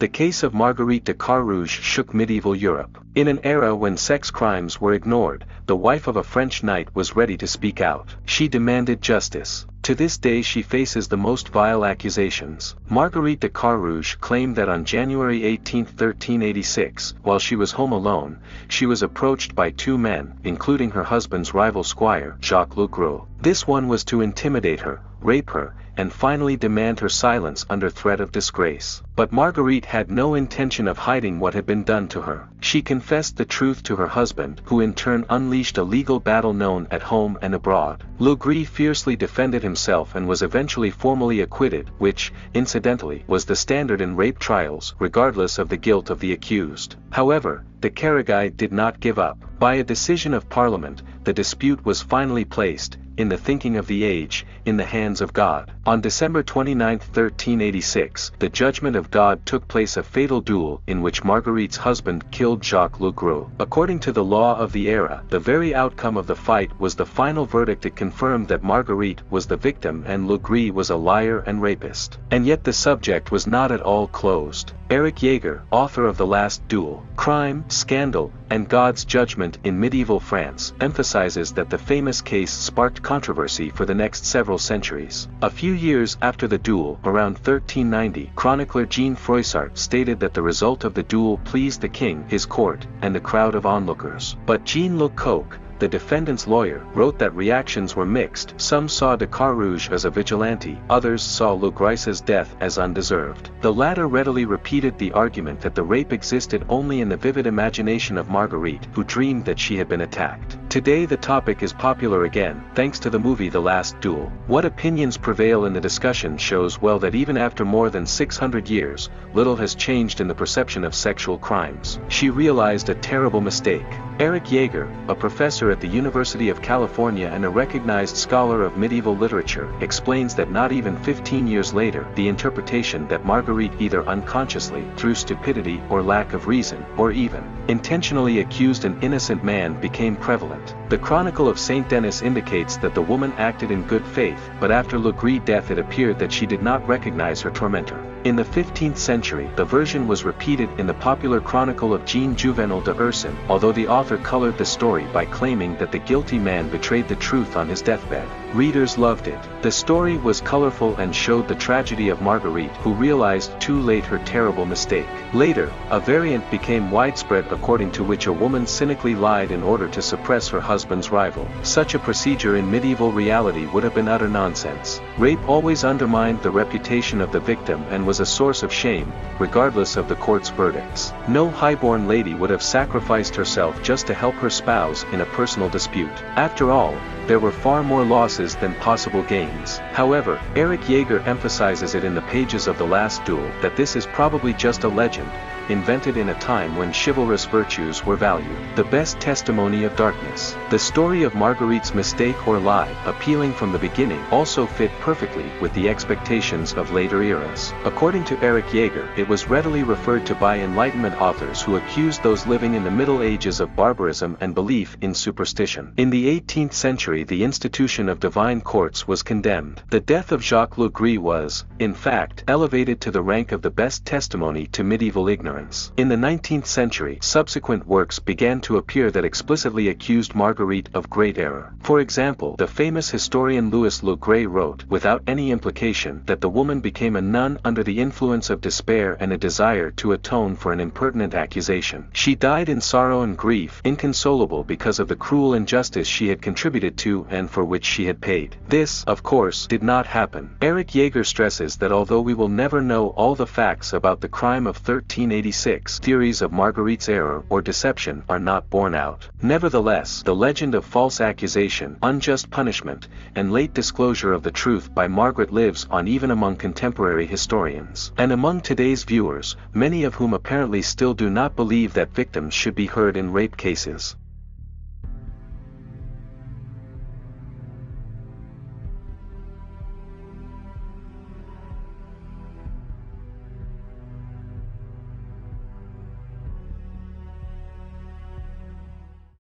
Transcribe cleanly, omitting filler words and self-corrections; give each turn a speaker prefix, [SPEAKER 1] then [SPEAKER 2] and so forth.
[SPEAKER 1] The case of Marguerite de Carrouge shook medieval Europe. In an era when sex crimes were ignored, the wife of a French knight was ready to speak out. She demanded justice. To this day she faces the most vile accusations. Marguerite de Carrouge claimed that on January 18, 1386, while she was home alone, she was approached by two men, including her husband's rival squire, Jacques Le Gros. This one was to intimidate her, rape her, and finally demand her silence under threat of disgrace. But Marguerite had no intention of hiding what had been done to her. She confessed the truth to her husband, who in turn unleashed a legal battle known at home and abroad. Le Gros fiercely defended himself and was eventually formally acquitted, which, incidentally, was the standard in rape trials, regardless of the guilt of the accused. However, de Carrouge did not give up. By a decision of Parliament, the dispute was finally placed, in the thinking of the age, in the hands of God. On December 29, 1386, the judgment of God took place, a fatal duel in which Marguerite's husband killed Jacques Le Gros. According to the law of the era, the very outcome of the fight was the final verdict. It confirmed that Marguerite was the victim and Le Gros was a liar and rapist. And yet the subject was not at all closed. Eric Jaeger, author of The Last Duel, Crime, Scandal, and God's Judgment in Medieval France, emphasizes that the famous case sparked controversy for the next several centuries. A few years after the duel, around 1390, chronicler Jean Froissart stated that the result of the duel pleased the king, his court, and the crowd of onlookers. But Jean Lecoq, the defendant's lawyer, wrote that reactions were mixed. Some saw de Carrouge as a vigilante, others saw Le Gris's death as undeserved. The latter readily repeated the argument that the rape existed only in the vivid imagination of Marguerite, who dreamed that she had been attacked. Today the topic is popular again, thanks to the movie The Last Duel. What opinions prevail in the discussion shows well that even after more than 600 years, little has changed in the perception of sexual crimes. She realized a terrible mistake. Eric Jaeger, a professor at the University of California and a recognized scholar of medieval literature, explains that not even 15 years later, the interpretation that Marguerite either unconsciously, through stupidity or lack of reason, or even intentionally accused an innocent man became prevalent. The Chronicle of Saint Denis indicates that the woman acted in good faith, but after Le Gris' death it appeared that she did not recognize her tormentor. In the 15th century, the version was repeated in the popular Chronicle of Jean Juvenal de Ursin, although the author colored the story by claiming that the guilty man betrayed the truth on his deathbed. Readers loved it. The story was colorful and showed the tragedy of Marguerite, who realized too late her terrible mistake. Later, a variant became widespread according to which a woman cynically lied in order to suppress her husband's rival. Such a procedure in medieval reality would have been utter nonsense. Rape always undermined the reputation of the victim and was a source of shame, regardless of the court's verdicts. No highborn lady would have sacrificed herself just to help her spouse in a personal dispute. After all, there were far more losses than possible gains. However, Eric Jaeger emphasizes it in the pages of The Last Duel that this is probably just a legend, invented in a time when chivalrous virtues were valued. The best testimony of darkness. The story of Marguerite's mistake or lie, appealing from the beginning, also fit perfectly with the expectations of later eras. According to Eric Jaeger, it was readily referred to by Enlightenment authors who accused those living in the Middle Ages of barbarism and belief in superstition. In the 18th century, the institution of divine courts was condemned. The death of Jacques Le Gris was, in fact, elevated to the rank of the best testimony to medieval ignorance. In the 19th century, subsequent works began to appear that explicitly accused Marguerite of great error. For example, the famous historian Louis Le Gray wrote, without any implication, that the woman became a nun under the influence of despair and a desire to atone for an impertinent accusation. She died in sorrow and grief, inconsolable because of the cruel injustice she had contributed to and for which she had paid. This, of course, did not happen. Eric Jaeger stresses that although we will never know all the facts about the crime of 1386, theories of Marguerite's error or deception are not borne out. Nevertheless, the legend of false accusation, unjust punishment, and late disclosure of the truth by Margaret lives on even among contemporary historians. And among today's viewers, many of whom apparently still do not believe that victims should be heard in rape cases.